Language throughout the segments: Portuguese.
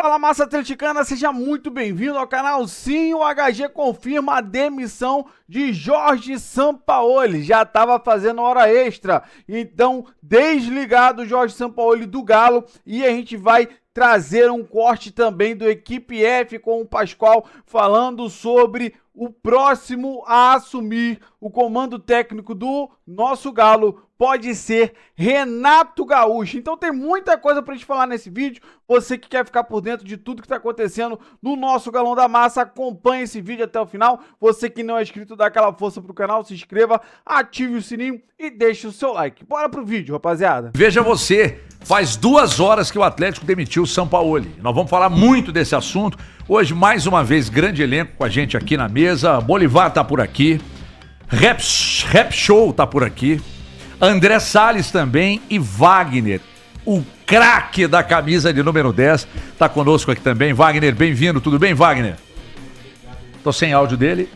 Fala, massa atleticana, seja muito bem-vindo ao canal. Sim, o HG confirma a demissão de Jorge Sampaoli. Já estava fazendo hora extra, então desligado o Jorge Sampaoli do Galo, e a gente vai trazer um corte também do Equipe F com o Pascoal falando sobre o próximo a assumir o comando técnico do nosso Galo. Pode ser Renato Gaúcho. Então tem muita coisa pra gente falar nesse vídeo. Você que quer ficar por dentro de tudo que tá acontecendo no nosso Galão da Massa, acompanhe esse vídeo até o final. Você que não é inscrito, dá aquela força pro canal, se inscreva, ative o sininho e deixe o seu like. Bora pro vídeo, rapaziada. Veja você, faz 2 horas que o Atlético demitiu o Sampaoli. Nós vamos falar muito desse assunto. Hoje, mais uma vez, grande elenco com a gente aqui na mesa. Bolivar tá por aqui. Rap Show tá por aqui. André Salles também e Wagner, o craque da camisa de número 10, tá conosco aqui também. Wagner, bem-vindo. Tudo bem, Wagner? Tô sem áudio dele.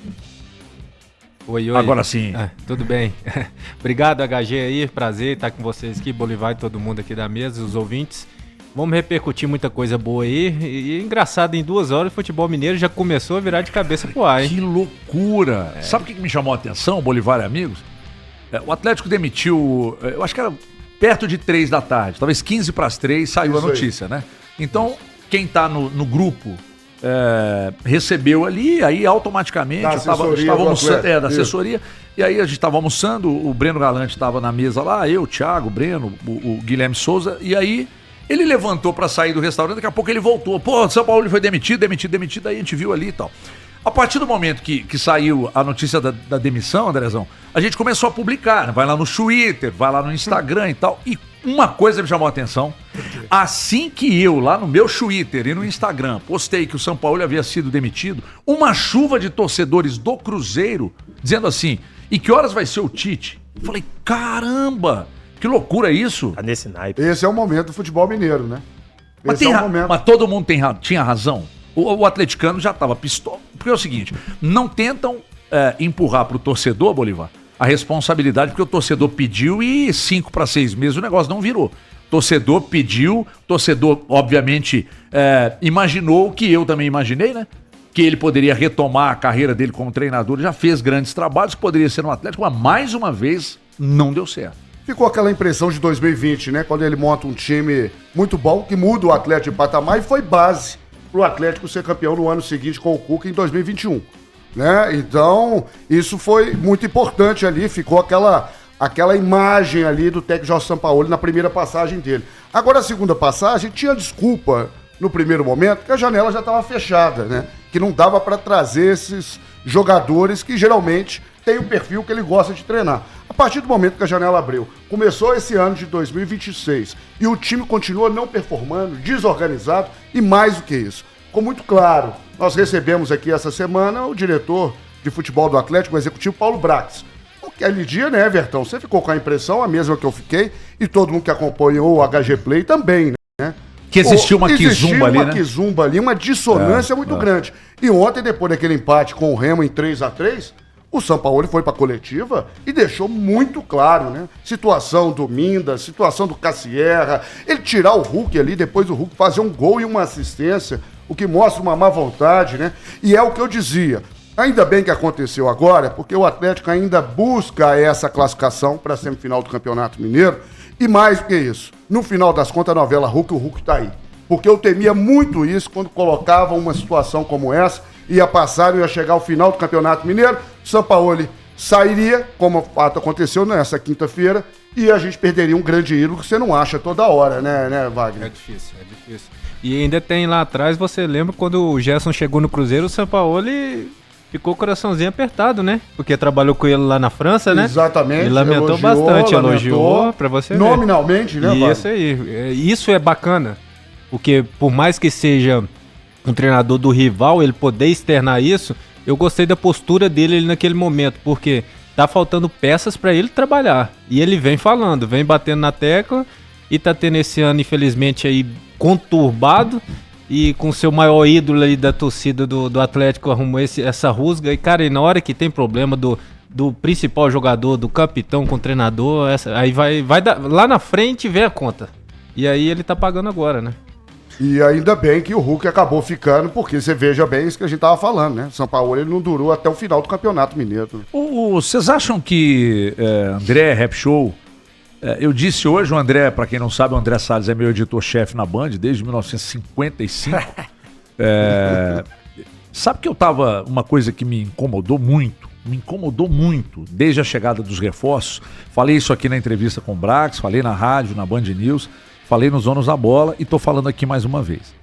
Oi. Agora sim. Tudo bem. Obrigado, HG aí. Prazer estar com vocês aqui, Bolivar e todo mundo aqui da mesa, os ouvintes. Vamos repercutir muita coisa boa aí. E engraçado, em 2 horas o futebol mineiro já começou a virar de cabeça pro ar, hein? Que loucura! Sabe o que me chamou a atenção, Bolivar e amigos? O Atlético demitiu, eu acho que era perto de 3 da tarde, talvez 15 para as 3 saiu isso a notícia, né? Então, quem tá no grupo recebeu ali, aí automaticamente da assessoria, e aí a gente estava almoçando, o Breno Galante estava na mesa lá, eu, o Thiago, o Breno, o Guilherme Souza, e aí ele levantou para sair do restaurante, daqui a pouco ele voltou. Pô, o São Paulo foi demitido, aí a gente viu ali e tal. A partir do momento que saiu a notícia da demissão, Andrezão, a gente começou a publicar, né? Vai lá no Twitter, vai lá no Instagram e tal. E uma coisa me chamou a atenção. Assim que eu, lá no meu Twitter e no Instagram, postei que o São Paulo havia sido demitido, uma chuva de torcedores do Cruzeiro dizendo assim, e que horas vai ser o Tite? Eu falei, caramba, que loucura isso. Tá nesse naipe. Esse é o momento do futebol mineiro, né? Mas todo mundo tinha razão. O atleticano já estava pistola. Porque é o seguinte, não tentam empurrar para o torcedor, Bolivar, a responsabilidade, porque o torcedor pediu e 5 para 6 meses o negócio não virou. Torcedor pediu, torcedor obviamente imaginou o que eu também imaginei, né? Que ele poderia retomar a carreira dele como treinador, já fez grandes trabalhos, que poderia ser no Atlético, mas mais uma vez não deu certo. Ficou aquela impressão de 2020, né? Quando ele monta um time muito bom, que muda o Atlético de patamar e foi base para o Atlético ser campeão no ano seguinte com o Cuca em 2021, né? Então, isso foi muito importante ali, ficou aquela imagem ali do técnico Jorge Sampaoli na primeira passagem dele. Agora, a segunda passagem, tinha desculpa no primeiro momento, que a janela já estava fechada, né? Que não dava para trazer esses jogadores que geralmente têm o perfil que ele gosta de treinar. A partir do momento que a janela abriu, começou esse ano de 2026 e o time continua não performando, desorganizado e mais do que isso. Ficou muito claro, nós recebemos aqui essa semana o diretor de futebol do Atlético, o executivo Paulo Brax. Aquele dia, né, Everton, você ficou com a impressão, a mesma que eu fiquei, e todo mundo que acompanhou o HG Play também, né? Que existiu uma quizumba ali, né? Uma quizumba ali, uma dissonância muito grande. E ontem, depois daquele empate com o Remo em 3-3, o Sampaoli foi para a coletiva e deixou muito claro, né? Situação do Minda, situação do Cassierra, ele tirar o Hulk ali, depois o Hulk fazer um gol e uma assistência, o que mostra uma má vontade, né? E é o que eu dizia, ainda bem que aconteceu agora, porque o Atlético ainda busca essa classificação para a semifinal do Campeonato Mineiro, e mais do que isso, no final das contas, a novela Hulk, o Hulk tá aí. Porque eu temia muito isso quando colocava uma situação como essa, ia passar, ia chegar ao final do Campeonato Mineiro, Sampaoli sairia, como o fato aconteceu nessa quinta-feira, e a gente perderia um grande ídolo que você não acha toda hora, né, Wagner? É difícil. E ainda tem lá atrás, você lembra quando o Gerson chegou no Cruzeiro, o Sampaoli ficou o coraçãozinho apertado, né? Porque trabalhou com ele lá na França, né? Exatamente. Ele lamentou bastante, elogiou, pra você ver. Nominalmente, né, Wagner? Isso aí. Isso é bacana, porque por mais que seja um treinador do rival, ele poder externar isso, eu gostei da postura dele naquele momento, porque tá faltando peças pra ele trabalhar. E ele vem falando, vem batendo na tecla, e tá tendo esse ano, infelizmente, aí conturbado, e com seu maior ídolo aí da torcida do Atlético arrumou essa rusga. E, cara, e na hora que tem problema do principal jogador, do capitão com o treinador, aí vai dar, lá na frente vem a conta. E aí ele tá pagando agora, né? E ainda bem que o Hulk acabou ficando, porque você veja bem isso que a gente tava falando, né? São Paulo ele não durou até o final do Campeonato Mineiro. Vocês acham que André Rap Show... eu disse hoje, o André, pra quem não sabe, o André Salles é meu editor-chefe na Band desde 1955. Sabe que uma coisa que me incomodou muito desde a chegada dos reforços. Falei isso aqui na entrevista com o Brax, falei na rádio, na Band News, falei nos Donos da Bola e tô falando aqui mais uma vez.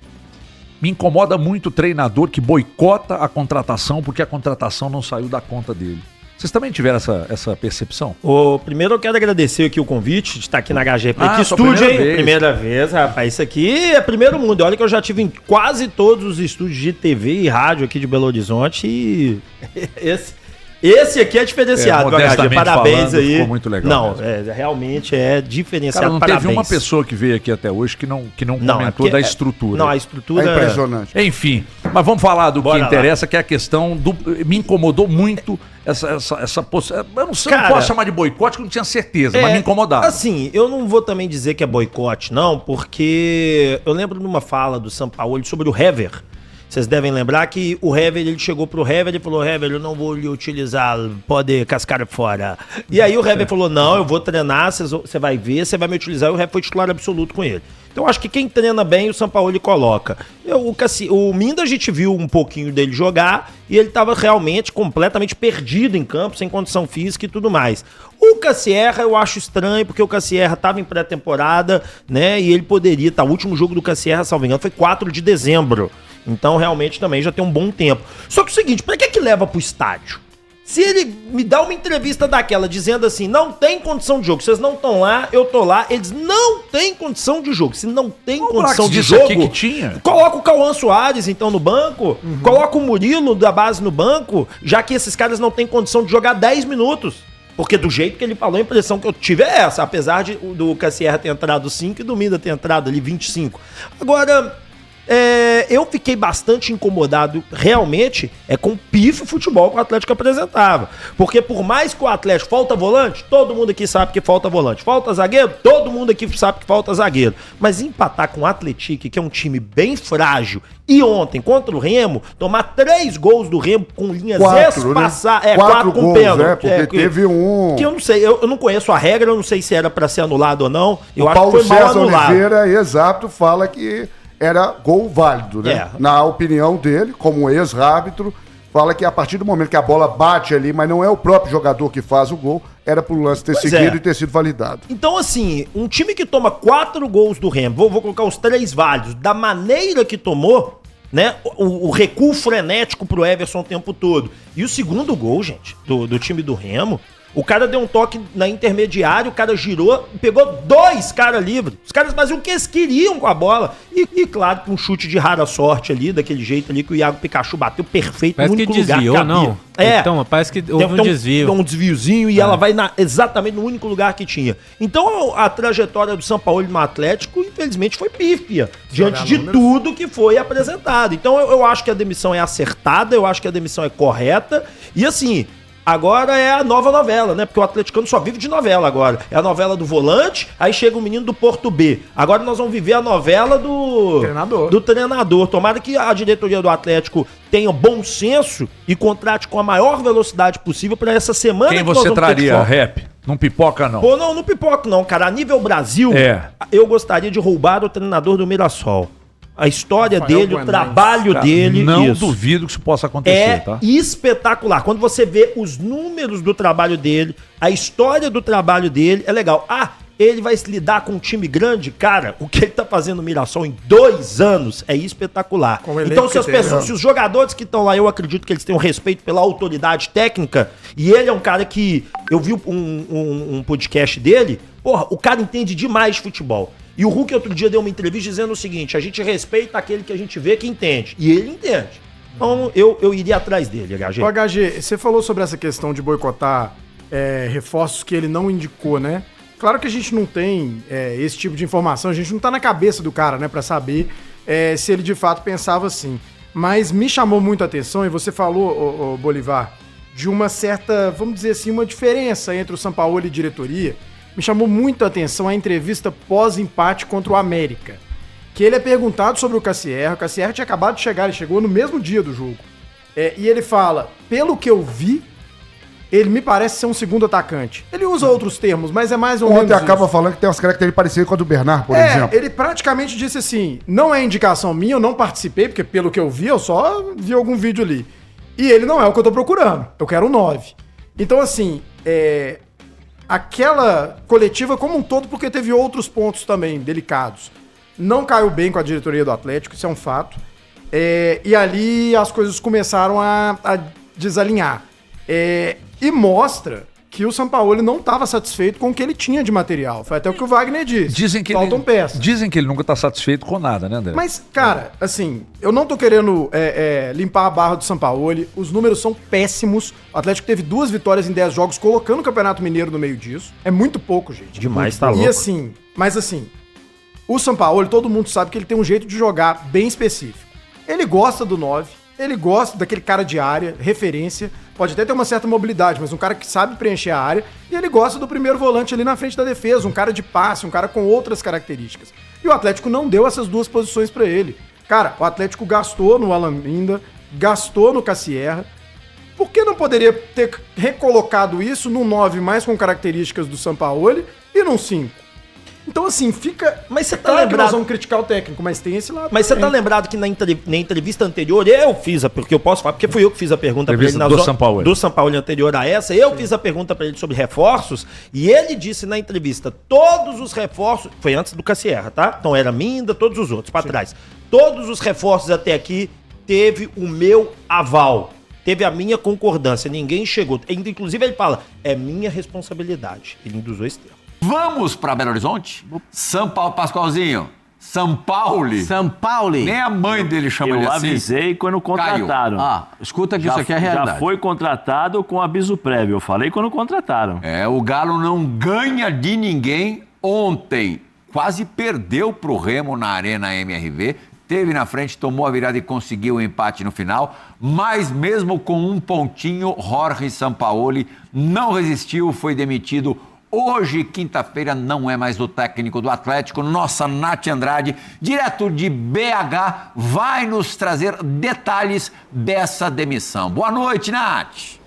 Me incomoda muito o treinador que boicota a contratação porque a contratação não saiu da conta dele. Vocês também tiveram essa percepção? Primeiro eu quero agradecer aqui o convite de estar aqui na HG Play. Que estúdio, estúdio, hein? Primeira vez, rapaz. Isso aqui é primeiro mundo. Olha que eu já tive em quase todos os estúdios de TV e rádio aqui de Belo Horizonte e esse aqui é diferenciado, HG. Parabéns aí. Ficou muito legal. Não, realmente é diferenciado. Cara, não parabéns. teve uma pessoa que veio aqui até hoje que não comentou da estrutura. Não, a estrutura é impressionante. Enfim, mas vamos falar do Bora que lá. interessa, que é a questão do... Me incomodou muito essa possibilidade. Eu não sei, Cara, não posso chamar de boicote, porque eu não tinha certeza, mas me incomodava. Assim, eu não vou também dizer que é boicote, não, porque eu lembro de uma fala do Sampaoli sobre o Hever. Vocês devem lembrar que o Hever, ele chegou pro Hever e falou: Hever, eu não vou lhe utilizar, pode cascar fora. E aí o Hever falou: não, eu vou treinar, você vai ver, você vai me utilizar. E o Hever foi titular absoluto com ele. Então acho que quem treina bem, o Sampaoli coloca. O Minda, a gente viu um pouquinho dele jogar e ele estava realmente completamente perdido em campo, sem condição física e tudo mais. O Cassierra eu acho estranho, porque o Cassierra estava em pré-temporada, né? E ele poderia estar. O último jogo do Cassierra, salvo engano, foi 4 de dezembro. Então, realmente, também já tem um bom tempo. Só que é o seguinte, pra que leva pro estádio? Se ele me dá uma entrevista daquela dizendo assim, não tem condição de jogo, vocês não estão lá, eu tô lá, eles não têm condição de jogo. Se não tem condição de jogo, aqui que tinha. Coloca o Cauã Soares, então, no banco, coloca o Murilo da base no banco, já que esses caras não têm condição de jogar 10 minutos. Porque do jeito que ele falou, a impressão que eu tive é essa, apesar do Cassierra ter entrado 5 e do Minda ter entrado ali 25. Agora... eu fiquei bastante incomodado, realmente, com o pífio futebol que o Atlético apresentava. Porque por mais que o Atlético falta volante, todo mundo aqui sabe que falta volante. Falta zagueiro, todo mundo aqui sabe que falta zagueiro. Mas empatar com o Atlético, que é um time bem frágil, e ontem, contra o Remo, tomar 3 gols do Remo com linhas espaçadas. Né? 4 com gols, pênalti. Porque teve um... Que eu não sei, eu não conheço a regra, eu não sei se era pra ser anulado ou não. Eu o acho Paulo que foi mal César anulado. Oliveira, exato, fala que... era gol válido, né? Na opinião dele, como ex-árbitro, fala que a partir do momento que a bola bate ali, mas não é o próprio jogador que faz o gol, era pro lance ter seguido e ter sido validado. Então, assim, um time que toma 4 gols do Remo, vou colocar os 3 válidos, da maneira que tomou, né? O recuo frenético pro Everson o tempo todo. E o segundo gol, gente, do time do Remo... O cara deu um toque na intermediária, o cara girou, pegou 2 caras livres. Os caras faziam o que eles queriam com a bola. E claro que um chute de rara sorte ali, daquele jeito ali, que o Iago Pikachu bateu perfeito parece no único que desviou, lugar que cabia. não? Então, parece que houve um desvio. Tem um desviozinho e ela vai exatamente no único lugar que tinha. Então a trajetória do Sampaoli no Atlético, infelizmente, foi pífia. Diante de tudo que foi apresentado. Então eu acho que a demissão é acertada, eu acho que a demissão é correta. E assim... Agora é a nova novela, né? Porque o atleticano só vive de novela agora. É a novela do volante, aí chega o menino do Porto B. Agora nós vamos viver a novela do treinador. Tomara que a diretoria do Atlético tenha bom senso e contrate com a maior velocidade possível para essa semana. Quem você traria, Rap? Não pipoca, não. Pô, não pipoca não, cara. A nível Brasil, eu gostaria de roubar o treinador do Mirassol. A história dele, o trabalho dele. Não duvido que isso possa acontecer, tá? Espetacular. Quando você vê os números do trabalho dele, a história do trabalho dele, é legal. Ele vai se lidar com um time grande? Cara, o que ele tá fazendo no Mirassol em 2 anos é espetacular. Então, se os jogadores que estão lá, eu acredito que eles tenham respeito pela autoridade técnica, e ele é um cara que... Eu vi um podcast dele, porra, o cara entende demais de futebol. E o Hulk outro dia deu uma entrevista dizendo o seguinte: a gente respeita aquele que a gente vê que entende. E ele entende. Então eu iria atrás dele, HG. O HG, você falou sobre essa questão de boicotar reforços que ele não indicou, né? Claro que a gente não tem esse tipo de informação, a gente não tá na cabeça do cara, né, pra saber se ele de fato pensava assim. Mas me chamou muito a atenção, e você falou, Bolivar, de uma certa, vamos dizer assim, uma diferença entre o Sampaoli e diretoria. Me chamou muito a atenção a entrevista pós-empate contra o América. que ele é perguntado sobre o Cassierra tinha acabado de chegar, ele chegou no mesmo dia do jogo. E ele fala, pelo que eu vi, ele me parece ser um segundo atacante. Ele usa outros termos, mas é mais ou menos Ontem acaba isso. falando que tem umas características parecidas com a do Bernard, por exemplo. Ele praticamente disse assim, não é indicação minha, eu não participei, porque pelo que eu vi, eu só vi algum vídeo ali. E ele não é o que eu tô procurando, eu quero um 9. Então assim, aquela coletiva como um todo, porque teve outros pontos também delicados. Não caiu bem com a diretoria do Atlético, isso é um fato. E ali as coisas começaram a desalinhar. E mostra que o Sampaoli não estava satisfeito com o que ele tinha de material. Foi até o que o Wagner disse. Faltam peças. Dizem que ele nunca tá satisfeito com nada, né, André? Mas, cara, assim, eu não tô querendo limpar a barra do Sampaoli. Os números são péssimos. O Atlético teve 2 vitórias em 10 jogos, colocando o Campeonato Mineiro no meio disso. É muito pouco, gente. Demais, tá E louco. assim, mas assim, o Sampaoli, todo mundo sabe que ele tem um jeito de jogar bem específico. Ele gosta do 9. Ele gosta daquele cara de área, referência, pode até ter uma certa mobilidade, mas um cara que sabe preencher a área, e ele gosta do primeiro volante ali na frente da defesa, um cara de passe, um cara com outras características. E o Atlético não deu essas 2 posições pra ele. Cara, o Atlético gastou no Alan Minda, gastou no Cassierra. Por que não poderia ter recolocado isso num 9 mais com características do Sampaoli e num 5? Então, assim, fica. Mas você tá Claro que nós lembrado. vamos criticar o técnico, mas tem esse lado. Mas você tá também. lembrado que na entrevista anterior, eu fiz porque eu posso falar, porque fui eu que fiz a pergunta pra ele Entrevista do Sampaoli. do Sampaoli anterior a essa, eu fiz a pergunta pra ele sobre reforços, e ele disse na entrevista, todos os reforços, foi antes do Cassierra, tá? Então era Minda, todos os outros, pra trás. Todos os reforços até aqui teve o meu aval, teve a minha concordância, ninguém chegou. Inclusive ele fala, é minha responsabilidade. Ele usou esse termo. Vamos para Belo Horizonte? São Paulo, Pascoalzinho. São Paulo. São Paulo. Nem a mãe dele chama ele Eu assim. avisei quando contrataram. Caio. Escuta que isso aqui é Já realidade. foi contratado com aviso prévio. Eu falei quando contrataram. O Galo não ganha de ninguém. Ontem quase perdeu pro Remo na Arena MRV. Teve na frente, tomou a virada e conseguiu o empate no final. Mas mesmo com um pontinho, Jorge Sampaoli não resistiu, foi demitido. Hoje, quinta-feira, não é mais o técnico do Atlético. Nossa Nath Andrade, direto de BH, vai nos trazer detalhes dessa demissão. Boa noite, Nath.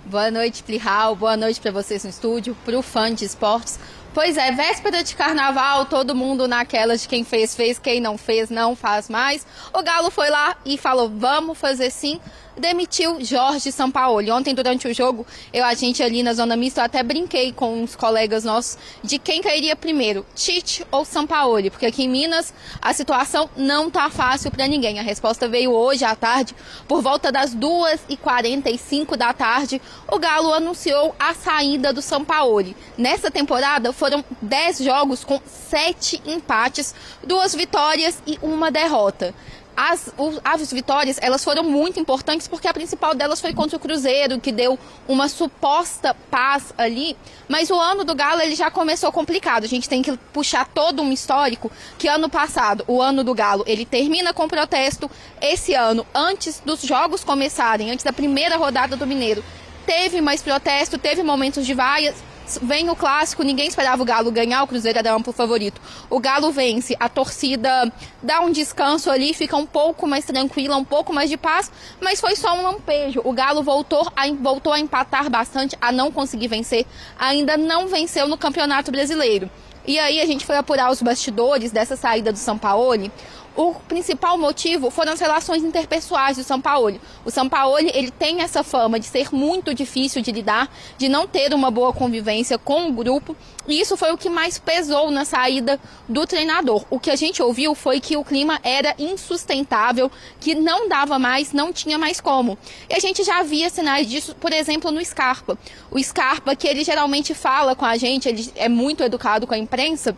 Boa noite, Plihal. Boa noite para vocês no estúdio, para o fã de esportes. Pois é, véspera de carnaval, todo mundo naquelas de quem fez, fez, quem não fez, não faz mais. O Galo foi lá e falou, vamos fazer sim. Demitiu Jorge Sampaoli. Ontem, durante o jogo, a gente ali na Zona Mista, eu até brinquei com uns colegas nossos de quem cairia primeiro, Tite ou Sampaoli, porque aqui em Minas a situação não tá fácil para ninguém. A resposta veio hoje à tarde, por volta das 2h45 da tarde, o Galo anunciou a saída do Sampaoli. Nessa temporada foram 10 jogos com 7 empates, 2 vitórias e 1 derrota. As vitórias, elas foram muito importantes porque a principal delas foi contra o Cruzeiro, que deu uma suposta paz ali, mas o ano do Galo ele já começou complicado. A gente tem que puxar todo um histórico que ano passado, o ano do Galo, ele termina com protesto. Esse ano, antes dos jogos começarem, antes da primeira rodada do Mineiro, teve mais protesto, teve momentos de vaias. Vem o clássico, ninguém esperava o Galo ganhar, o Cruzeiro era amplo favorito. O Galo vence, a torcida dá um descanso ali, fica um pouco mais tranquila, um pouco mais de paz, mas foi só um lampejo. O Galo voltou a empatar bastante, a não conseguir vencer, ainda não venceu no Campeonato Brasileiro. E aí a gente foi apurar os bastidores dessa saída do Sampaoli. O principal motivo foram as relações interpessoais do Sampaoli. O Sampaoli, ele tem essa fama de ser muito difícil de lidar, de não ter uma boa convivência com o grupo, e isso foi o que mais pesou na saída do treinador. O que a gente ouviu foi que o clima era insustentável, que não dava mais, não tinha mais como. E a gente já via sinais disso, por exemplo, no Scarpa. O Scarpa, que ele geralmente fala com a gente, ele é muito educado com a imprensa.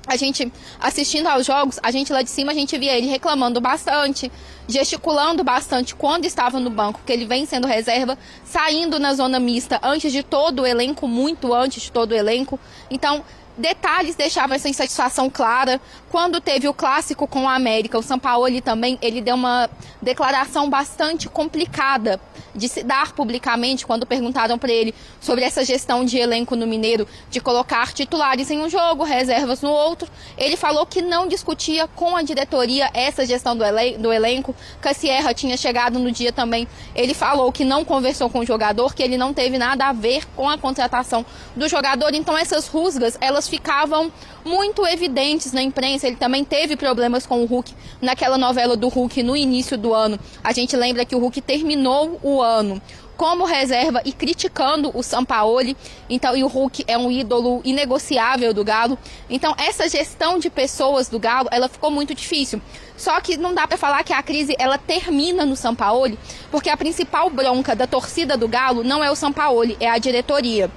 A gente, assistindo aos jogos, a gente lá de cima, a gente via ele reclamando bastante, gesticulando bastante quando estava no banco, porque ele vem sendo reserva, saindo na zona mista antes de todo o elenco, muito antes de todo o elenco. Então, detalhes deixavam essa insatisfação clara. Quando teve o clássico com o América, o Sampaoli também, ele deu uma declaração bastante complicada de se dar publicamente, quando perguntaram para ele sobre essa gestão de elenco no Mineiro, de colocar titulares em um jogo, reservas no outro. Ele falou que não discutia com a diretoria essa gestão do elenco. Cassierra tinha chegado no dia também, ele falou que não conversou com o jogador, que ele não teve nada a ver com a contratação do jogador. Então essas rusgas, elas ficavam muito evidentes na imprensa. Ele também teve problemas com o Hulk naquela novela do Hulk no início do ano. A gente lembra que o Hulk terminou o ano como reserva e criticando o Sampaoli. Então, e o Hulk é um ídolo inegociável do Galo. Então, essa gestão de pessoas do Galo, ela ficou muito difícil. Só que não dá para falar que a crise ela termina no Sampaoli, porque a principal bronca da torcida do Galo não é o Sampaoli, é a diretoria.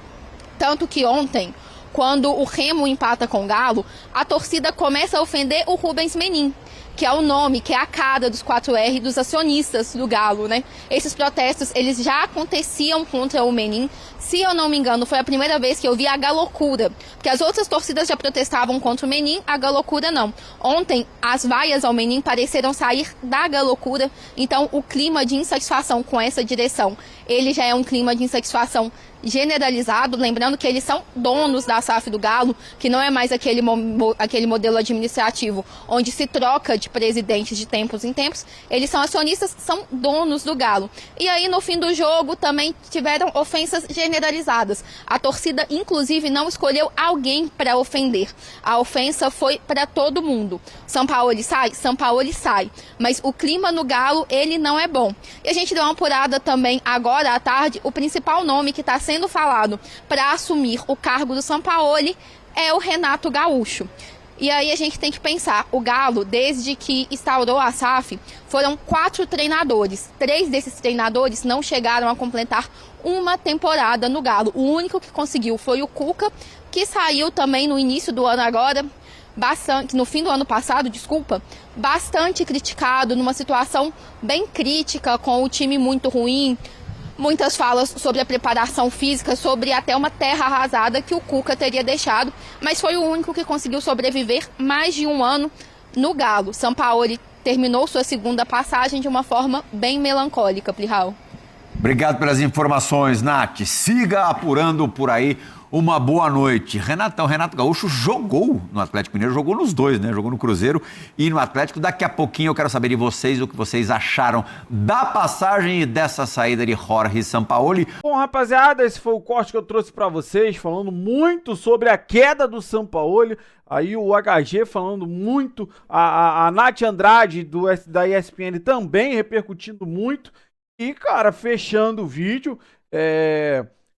Tanto que ontem, quando o Remo empata com o Galo, a torcida começa a ofender o Rubens Menin, que é o nome, que é a cara dos 4R, dos acionistas do Galo, né? Esses protestos, eles já aconteciam contra o Menin. Se eu não me engano, foi a primeira vez que eu vi a Galocura, porque as outras torcidas já protestavam contra o Menin, a Galocura não. Ontem, as vaias ao Menin pareceram sair da Galocura, então o clima de insatisfação com essa direção, ele já é um clima de insatisfação generalizado, lembrando que eles são donos da SAF do Galo, que não é mais aquele modelo administrativo onde se troca de presidentes de tempos em tempos. Eles são acionistas, são donos do Galo. E aí no fim do jogo também tiveram ofensas generalizadas. A torcida inclusive não escolheu alguém para ofender. A ofensa foi para todo mundo. Sampaoli sai, mas o clima no Galo, ele não é bom. E a gente deu uma apurada também agora à tarde, o principal nome que está sendo falado para assumir o cargo do Sampaoli é o Renato Gaúcho. E aí a gente tem que pensar, o Galo, desde que instaurou a SAF, foram 4 treinadores. 3 desses treinadores não chegaram a completar uma temporada no Galo. O único que conseguiu foi o Cuca, que saiu também no início do ano agora, no fim do ano passado, bastante criticado, numa situação bem crítica, com o time muito ruim. Muitas falas sobre a preparação física, sobre até uma terra arrasada que o Cuca teria deixado, mas foi o único que conseguiu sobreviver mais de um ano no Galo. Sampaoli terminou sua segunda passagem de uma forma bem melancólica, Plihal. Obrigado pelas informações, Nath. Siga apurando por aí. Uma boa noite. Renato Gaúcho jogou no Atlético Mineiro, jogou nos dois, né? Jogou no Cruzeiro e no Atlético. Daqui a pouquinho eu quero saber de vocês o que vocês acharam da passagem e dessa saída de Jorge Sampaoli. Bom, rapaziada, esse foi o corte que eu trouxe pra vocês, falando muito sobre a queda do Sampaoli. Aí o HG falando muito, a Nath Andrade da ESPN também repercutindo muito. E, cara, fechando o vídeo,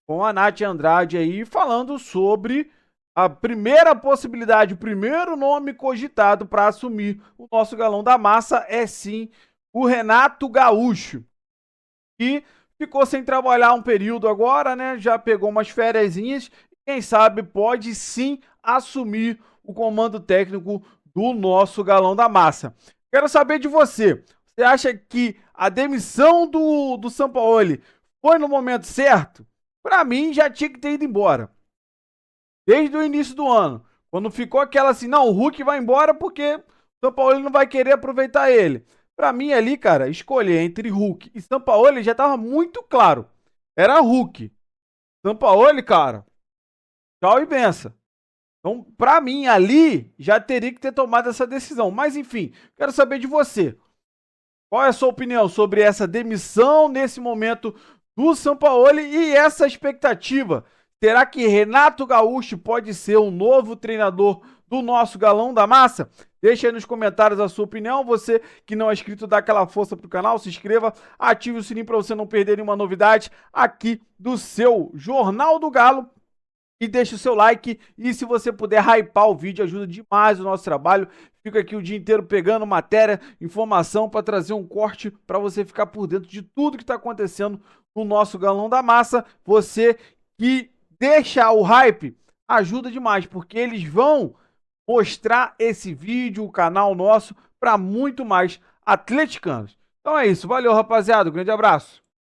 com a Nath Andrade aí falando sobre a primeira possibilidade, o primeiro nome cogitado para assumir o nosso Galão da Massa é sim o Renato Gaúcho, que ficou sem trabalhar um período agora, né? Já pegou umas fériasinhas e quem sabe pode sim assumir o comando técnico do nosso Galão da Massa. Quero saber de você. Você acha que a demissão do Sampaoli foi no momento certo? Pra mim, já tinha que ter ido embora. Desde o início do ano. Quando ficou aquela assim, não, o Hulk vai embora porque o Sampaoli não vai querer aproveitar ele. Pra mim ali, cara, escolher entre Hulk e Sampaoli já tava muito claro. Era Hulk. Sampaoli, cara, tchau e benção. Então, pra mim, ali, já teria que ter tomado essa decisão. Mas, enfim, quero saber de você. Qual é a sua opinião sobre essa demissão nesse momento do Sampaoli e essa expectativa? Será que Renato Gaúcho pode ser o novo treinador do nosso Galão da Massa? Deixa aí nos comentários a sua opinião. Você que não é inscrito, dá aquela força pro canal, se inscreva, ative o sininho para você não perder nenhuma novidade aqui do seu Jornal do Galo. E deixa o seu like, e se você puder hypar o vídeo, ajuda demais o nosso trabalho. Fico aqui o dia inteiro pegando matéria, informação para trazer um corte para você ficar por dentro de tudo que está acontecendo no nosso Galão da Massa. Você que deixa o hype, ajuda demais, porque eles vão mostrar esse vídeo, o canal nosso, para muito mais atleticanos. Então é isso, valeu rapaziada, um grande abraço.